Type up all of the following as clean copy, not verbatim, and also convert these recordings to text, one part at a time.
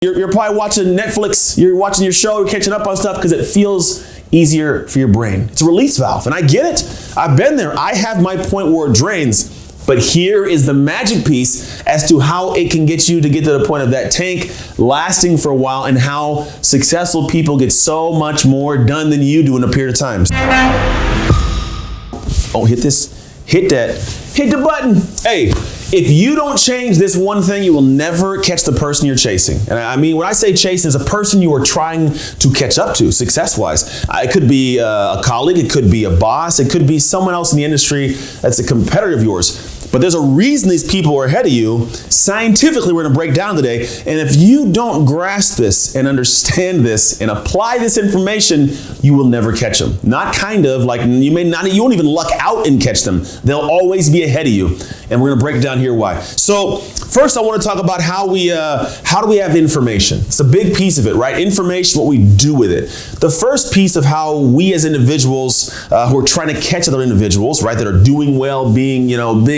You're probably watching Netflix, you're watching your show, you're catching up on stuff because it feels easier for your brain. It's a release valve, and I get it. I've been there. I have my point where it drains, but here is the magic piece as to how it can get you to get to the point of that tank lasting for a while and how successful people get so much more done than you do in a period of time. Oh, hit this, hit that, hit the button. Hey. If you don't change this one thing, you will never catch the person you're chasing. And I mean, when I say chasing, it's a person you are trying to catch up to success-wise. It could be a colleague, it could be a boss, it could be someone else in the industry that's a competitor of yours. But there's a reason these people are ahead of you. Scientifically, we're gonna break down today. And if you don't grasp this and understand this and apply this information, you will never catch them. Not kind of, like you won't even luck out and catch them. They'll always be ahead of you. And we're gonna break down here why. So first I wanna talk about how do we have information? It's a big piece of it, right? Information, what we do with it. The first piece of how we as individuals who are trying to catch other individuals, right, that are doing well, being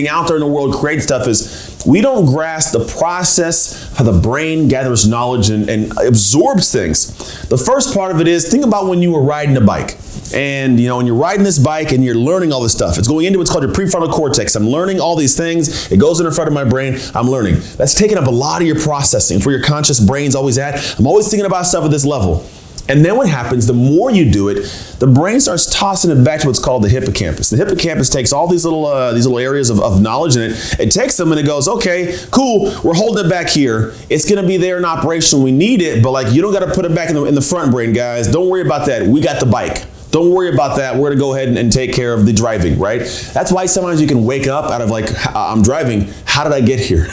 out there in the world, creating stuff, is we don't grasp the process how the brain gathers knowledge and absorbs things. The first part of it is, think about when you were riding a bike. And when you're riding this bike and you're learning all this stuff, it's going into what's called your prefrontal cortex. I'm learning all these things. It goes in front of my brain. I'm learning. That's taking up a lot of your processing. It's where your conscious brain's always at. I'm always thinking about stuff at this level. And then what happens, the more you do it, the brain starts tossing it back to what's called the hippocampus. The hippocampus takes all these little areas of knowledge in it. It takes them and it goes, okay, cool, we're holding it back here. It's gonna be there in operation. We need it, but you don't gotta put it back in the front brain, guys. Don't worry about that. We got the bike. Don't worry about that. We're gonna go ahead and take care of the driving, right? That's why sometimes you can wake up out of I'm driving. How did I get here?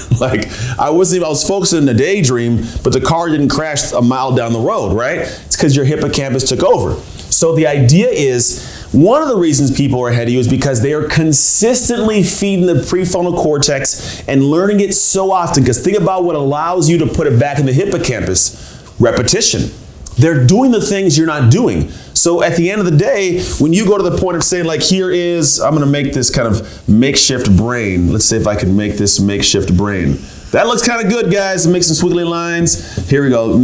I was focused in a daydream, but the car didn't crash a mile down the road, right? It's because your hippocampus took over. So the idea is, one of the reasons people are ahead of you is because they are consistently feeding the prefrontal cortex and learning it so often. Because think about what allows you to put it back in the hippocampus: repetition. They're doing the things you're not doing. So at the end of the day, when you go to the point of saying, I'm gonna make this kind of makeshift brain. Let's see if I can make this makeshift brain. That looks kind of good, guys. Make some squiggly lines. Here we go,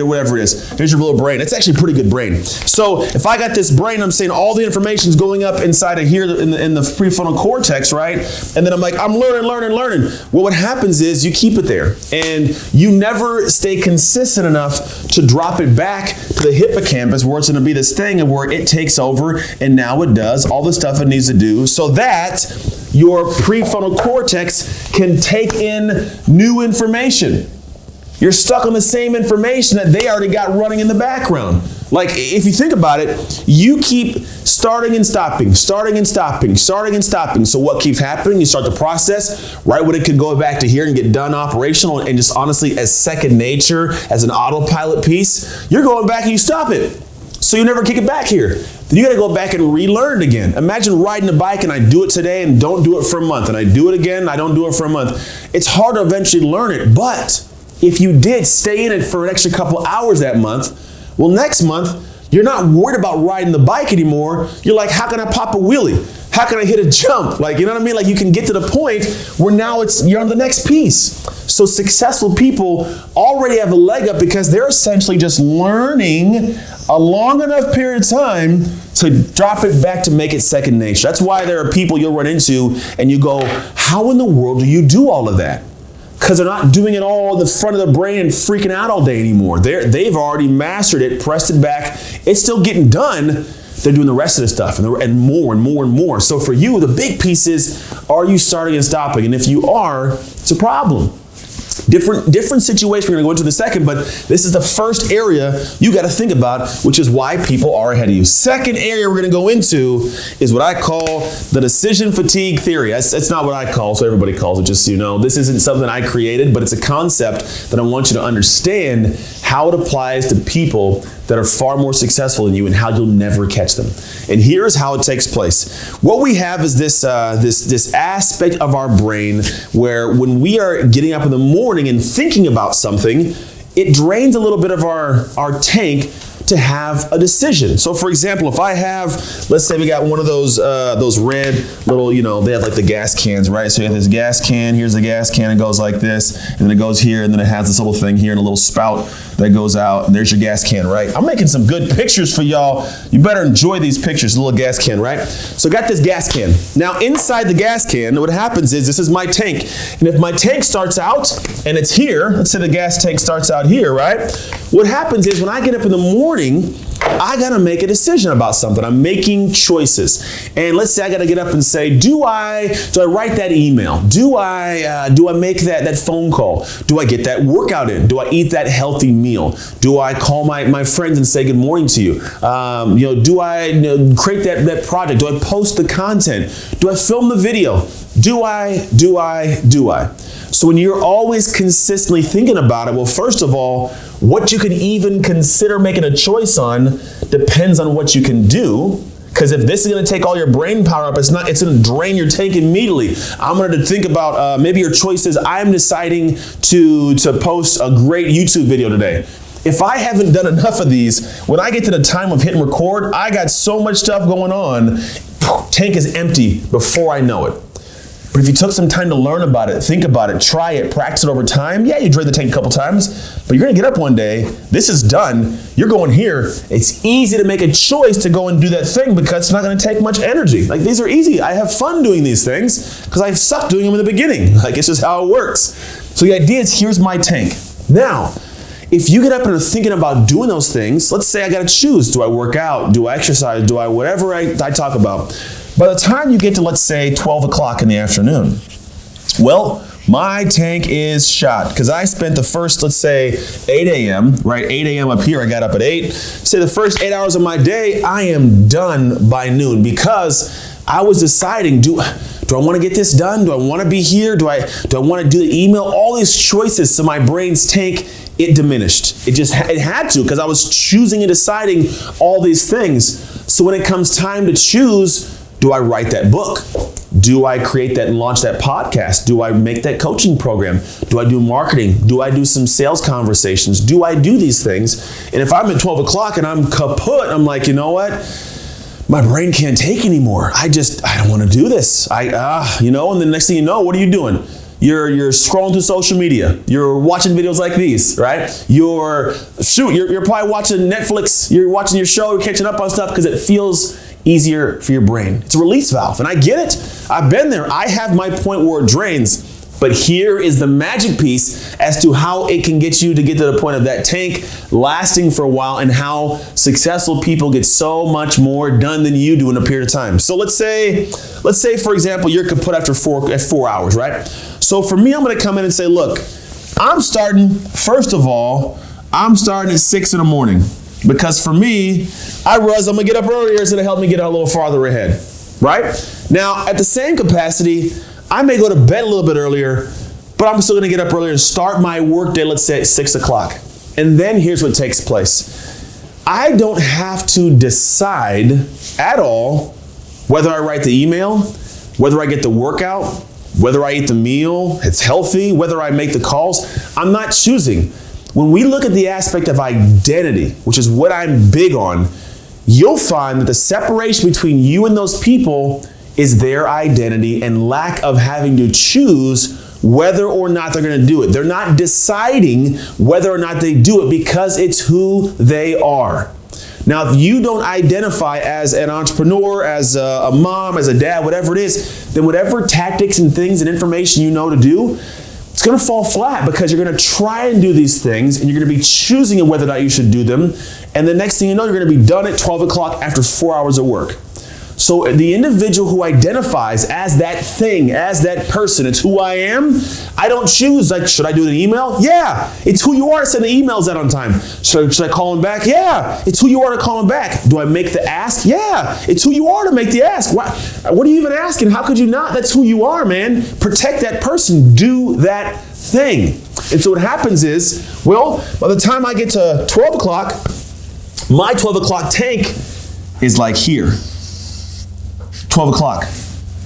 whatever it is. Here's your little brain. It's actually a pretty good brain. So if I got this brain, I'm saying all the information is going up inside of here in the prefrontal cortex, right? And then I'm learning. Well, what happens is you keep it there and you never stay consistent enough to drop it back to the hippocampus where it's gonna be this thing and where it takes over, and now it does all the stuff it needs to do so that your prefrontal cortex can take in new information. You're stuck on the same information that they already got running in the background. If you think about it, you keep starting and stopping. So what keeps happening? You start the process right when it could go back to here and get done operational, and just honestly as second nature, as an autopilot piece, you're going back and you stop it. So you never kick it back here. Then you gotta go back and relearn it again. Imagine riding a bike and I do it today and don't do it for a month, and I do it again, I don't do it for a month. It's hard to eventually learn it, but if you did stay in it for an extra couple hours that month, well, next month, you're not worried about riding the bike anymore. You're like, how can I pop a wheelie? How can I hit a jump? You know what I mean? You can get to the point where now you're on the next piece. So successful people already have a leg up because they're essentially just learning a long enough period of time to drop it back to make it second nature. That's why there are people you'll run into and you go, how in the world do you do all of that? Because they're not doing it all in the front of the brain and freaking out all day anymore. They've already mastered it, pressed it back. It's still getting done. They're doing the rest of the stuff and more and more and more. So for you, the big piece is, are you starting and stopping? And if you are, it's a problem. Different situation we're gonna go into in a second, but this is the first area you gotta think about, which is why people are ahead of you. Second area we're gonna go into is what I call the decision fatigue theory. It's not what I call, so everybody calls it, just so you know. This isn't something I created, but it's a concept that I want you to understand how it applies to people that are far more successful than you and how you'll never catch them. And here's how it takes place. What we have is this aspect of our brain where when we are getting up in the morning and thinking about something, it drains a little bit of our tank to have a decision. So for example, if I have, let's say we got one of those red little, they have like the gas cans, right? So you have this gas can, here's the gas can, it goes like this, and then it goes here, and then it has this little thing here and a little spout that goes out, and there's your gas can, right? I'm making some good pictures for y'all. You better enjoy these pictures, a little gas can, right? So I got this gas can. Now inside the gas can, what happens is, this is my tank, and if my tank starts out, and it's here, let's say the gas tank starts out here, right? What happens is when I get up in the morning, I gotta make a decision about something. I'm making choices. And let's say I gotta get up and say, do I write that email? Do I make that phone call? Do I get that workout in? Do I eat that healthy meal? Do I call my friends and say good morning to you? Do I create that project? Do I post the content? Do I film the video? Do I? So when you're always consistently thinking about it, well, first of all, what you can even consider making a choice on depends on what you can do. Because if this is going to take all your brain power up, it's going to drain your tank immediately. I'm going to think about maybe your choice is, I'm deciding to post a great YouTube video today. If I haven't done enough of these, when I get to the time of hitting record, I got so much stuff going on, tank is empty before I know it. But if you took some time to learn about it, think about it, try it, practice it over time, yeah, you drain the tank a couple times, but you're gonna get up one day, this is done, you're going here, it's easy to make a choice to go and do that thing because it's not gonna take much energy. Like, these are easy. I have fun doing these things because I sucked doing them in the beginning. Like, it's just how it works. So the idea is, here's my tank. Now, if you get up and are thinking about doing those things, let's say I gotta choose, do I work out, do I exercise, do I whatever I talk about. By the time you get to, let's say, 12 o'clock in the afternoon, well, my tank is shot because I spent the first, let's say, 8 a.m., right? 8 a.m. up here, I got up at 8. Say the first 8 hours of my day, I am done by noon because I was deciding, do I want to get this done? Do I want to be here? Do I want to do the email? All these choices, so my brain's tank, it diminished. It had to, because I was choosing and deciding all these things. So when it comes time to choose, do I write that book? Do I create that and launch that podcast? Do I make that coaching program? Do I do marketing? Do I do some sales conversations? Do I do these things? And if I'm at 12 o'clock and I'm kaput, I'm like, you know what? My brain can't take anymore. I don't want to do this. And the next thing you know, what are you doing? You're scrolling through social media. You're watching videos like these, right? You're probably watching Netflix. You're watching your show. You're catching up on stuff because it feels easier for your brain. It's a release valve, and I get it. I've been there. I have my point where it drains, but here is the magic piece as to how it can get you to get to the point of that tank lasting for a while, and how successful people get so much more done than you do in a period of time. So let's say for example, you're kaput after 4 hours, right? So for me, I'm going to come in and say, look, first of all, I'm starting at 6 in the morning. Because for me, I'm going to get up earlier, it's going to help me get a little farther ahead, right? Now, at the same capacity, I may go to bed a little bit earlier, but I'm still going to get up earlier and start my work day, let's say at 6 o'clock. And then here's what takes place. I don't have to decide at all whether I write the email, whether I get the workout, whether I eat the meal, it's healthy, whether I make the calls. I'm not choosing. When we look at the aspect of identity, which is what I'm big on, you'll find that the separation between you and those people is their identity and lack of having to choose whether or not they're going to do it. They're not deciding whether or not they do it because it's who they are. Now, if you don't identify as an entrepreneur, as a mom, as a dad, whatever it is, then whatever tactics and things and information you know to do, it's going to fall flat because you're going to try and do these things and you're going to be choosing whether or not you should do them. And the next thing you know, you're going to be done at 12 o'clock after 4 hours of work. So the individual who identifies as that thing, as that person, it's who I am. I don't choose, like, should I do an email? Yeah, it's who you are to send the emails out on time. Should I call him back? Yeah, it's who you are to call him back. Do I make the ask? Yeah, it's who you are to make the ask. What are you even asking? How could you not? That's who you are, man. Protect that person. Do that thing. And so what happens is, well, by the time I get to 12 o'clock, my 12 o'clock tank is like here. 12 o'clock.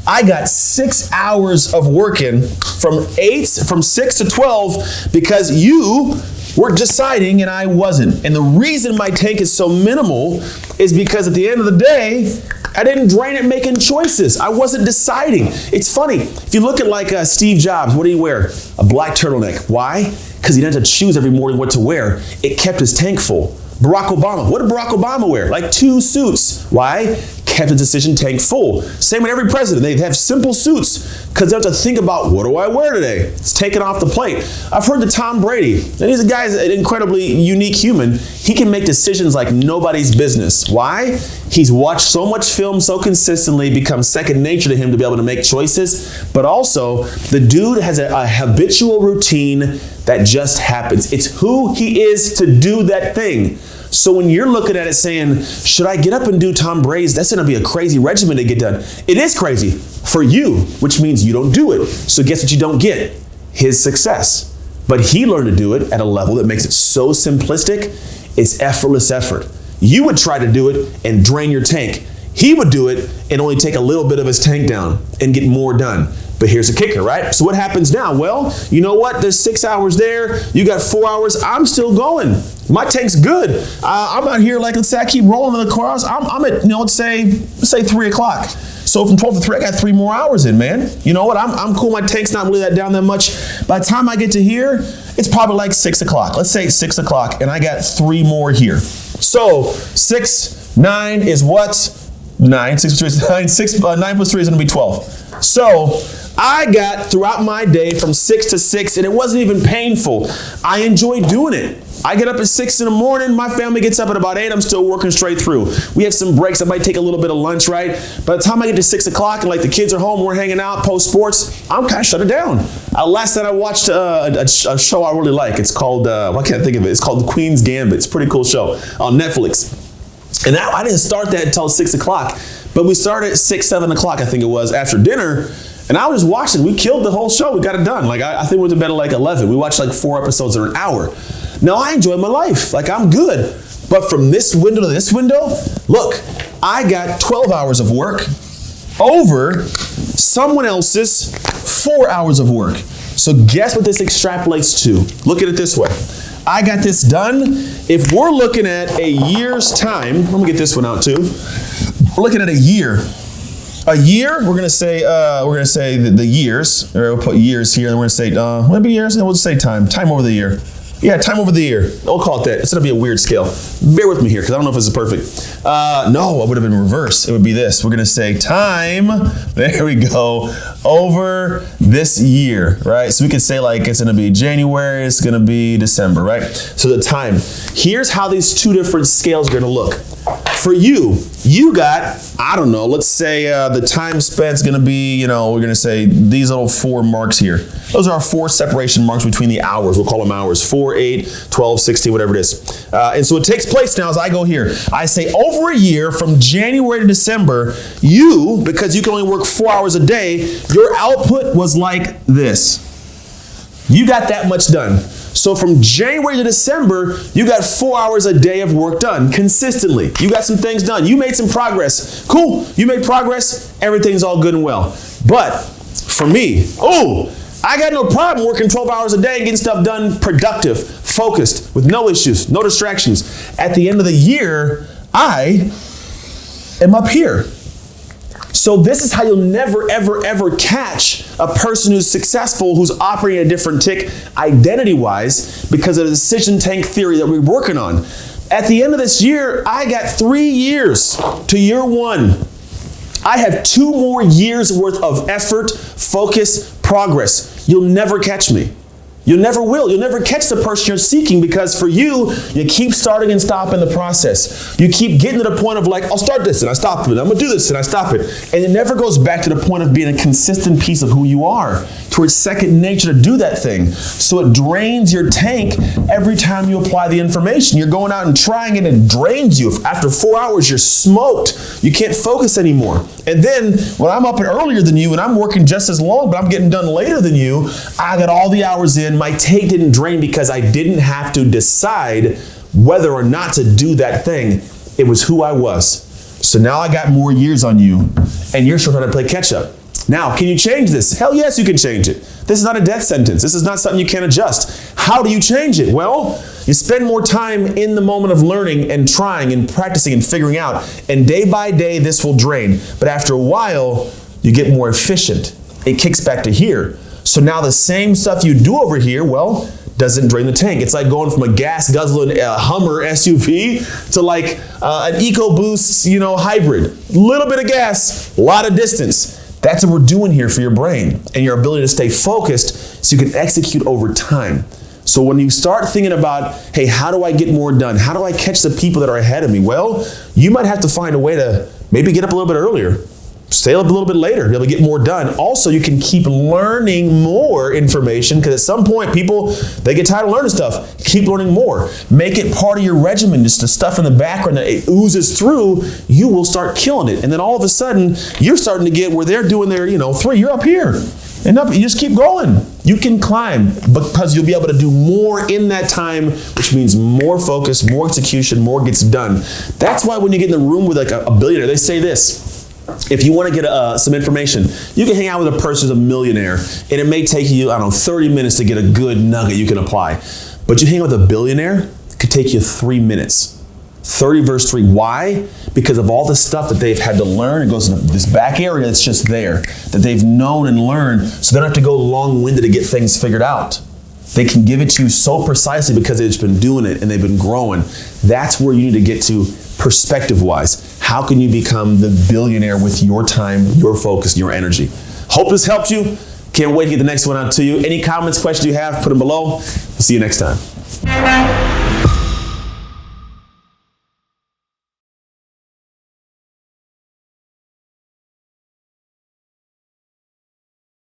I got 6 hours of working from 6 to 12 because you were deciding and I wasn't. And the reason my tank is so minimal is because at the end of the day, I didn't drain it making choices. I wasn't deciding. It's funny. If you look at like Steve Jobs, what did he wear? A black turtleneck. Why? Because he didn't have to choose every morning what to wear. It kept his tank full. Barack Obama. What did Barack Obama wear? Like 2 suits. Why? Kept his decision tank full. Same with every president. They have simple suits because they have to think about, what do I wear today? It's taken off the plate. I've heard that Tom Brady, and he's a guy, an incredibly unique human. He can make decisions like nobody's business. Why? He's watched so much film so consistently, becomes second nature to him to be able to make choices. But also, the dude has a habitual routine that just happens. It's who he is to do that thing. So when you're looking at it saying, should I get up and do Tom Brady's? That's going to be a crazy regimen to get done. It is crazy for you, which means you don't do it. So guess what you don't get? His success. But he learned to do it at a level that makes it so simplistic, it's effortless effort. You would try to do it and drain your tank. He would do it and only take a little bit of his tank down and get more done. But here's the kicker, right? So what happens now? Well, you know what? There's 6 hours there. You got 4 hours. I'm still going. My tank's good. I'm out here, like, let's say I keep rolling in the cars. I'm at, let's say 3 o'clock. So from 12 to 3, I got 3 more hours in, man. You know what? I'm cool. My tank's not really that down that much. By the time I get to here, it's probably like 6 o'clock. Let's say 6 o'clock, and I got 3 more here. So 9 is what? 9. 6 plus 3 is 9. 9 plus 3 is going to be 12. So I got throughout my day from 6 to 6, and it wasn't even painful. I enjoy doing it. I get up at 6 in the morning. My family gets up at about 8. I'm still working straight through. We have some breaks. I might take a little bit of lunch, right? By the time I get to 6 o'clock and like the kids are home, we're hanging out, post sports, I'm kind of shut it down. Last night I watched a show I really like. It's called, I can't think of it. It's called The Queen's Gambit. It's a pretty cool show on Netflix. And I didn't start that until 6 o'clock, but we started at 6, 7 o'clock, I think it was, after dinner. And I was just watching. We killed the whole show. We got it done. Like, I think we went to bed at like 11. We watched like 4 episodes in an hour. Now, I enjoy my life. Like, I'm good. But from this window to this window, look, I got 12 hours of work over someone else's 4 hours of work. So guess what this extrapolates to? Look at it this way. I got this done. If we're looking at a year's time, let me get this one out too. We're looking at a year. A year, we're gonna say the years, or we'll put years here, and we're gonna say maybe years, and we'll just say time over the year. Yeah, time over the year. We'll call it that. It's gonna be a weird scale. Bear with me here, because I don't know if this is perfect. No, it would have been reverse. It would be this. We're gonna say time. There we go. Over this year, right? So we could say like it's gonna be January. It's gonna be December, right? So the time. Here's how these 2 different scales are gonna look. For you got, I don't know, let's say the time spent is going to be, we're going to say these little 4 marks here. Those are our 4 separation marks between the hours. We'll call them hours. 4, 8, 12, 16, whatever it is. And so it takes place now as I go here. I say over a year from January to December, because you can only work 4 hours a day, your output was like this. You got that much done. So from January to December, you got 4 hours a day of work done consistently. You got some things done. You made some progress. Cool. You made progress. Everything's all good and well. But for me, I got no problem working 12 hours a day and getting stuff done productive, focused, with no issues, no distractions. At the end of the year, I am up here. So this is how you'll never, ever, ever catch a person who's successful, who's operating a different tick identity-wise because of the decision tank theory that we're working on. At the end of this year, I got 3 years to year 1. I have 2 more years worth of effort, focus, progress. You'll never catch me. You never will. You'll never catch the person you're seeking because for you keep starting and stopping the process. You keep getting to the point of like, I'll start this and I stop it. I'm going to do this and I stop it. And it never goes back to the point of being a consistent piece of who you are, to it's second nature to do that thing. So it drains your tank every time you apply the information. You're going out and trying it and it drains you. After 4 hours, you're smoked. You can't focus anymore. And then when I'm up earlier than you and I'm working just as long, but I'm getting done later than you, I got all the hours in. My tank didn't drain because I didn't have to decide whether or not to do that thing. It was who I was. So now I got more years on you, and you're still trying to play catch up. Now, can you change this? Hell yes, you can change it. This is not a death sentence. This is not something you can't adjust. How do you change it? Well, you spend more time in the moment of learning and trying and practicing and figuring out. And day by day, this will drain. But after a while, you get more efficient. It kicks back to here. So now the same stuff you do over here, well, doesn't drain the tank. It's like going from a gas guzzling Hummer SUV to like an EcoBoost, hybrid. Little bit of gas, a lot of distance. That's what we're doing here for your brain and your ability to stay focused so you can execute over time. So when you start thinking about, hey, how do I get more done? How do I catch the people that are ahead of me? Well, you might have to find a way to maybe get up a little bit earlier. Stay up a little bit later, be able to get more done. Also, you can keep learning more information because at some point people, they get tired of learning stuff. Keep learning more. Make it part of your regimen, just the stuff in the background that it oozes through, you will start killing it. And then all of a sudden, you're starting to get where they're doing their, 3, you're up here. And up, you just keep going. You can climb because you'll be able to do more in that time, which means more focus, more execution, more gets done. That's why when you get in the room with like a billionaire, they say this. If you want to get some information, you can hang out with a person who's a millionaire, and it may take you, 30 minutes to get a good nugget you can apply. But you hang out with a billionaire, it could take you 3 minutes. 30 verse 3. Why? Because of all the stuff that they've had to learn. It goes in this back area that's just there, that they've known and learned, so they don't have to go long-winded to get things figured out. They can give it to you so precisely because they've just been doing it and they've been growing. That's where you need to get to perspective-wise. How can you become the billionaire with your time, your focus, and your energy? Hope this helped you. Can't wait to get the next one out to you. Any comments, questions you have, put them below. We'll see you next time.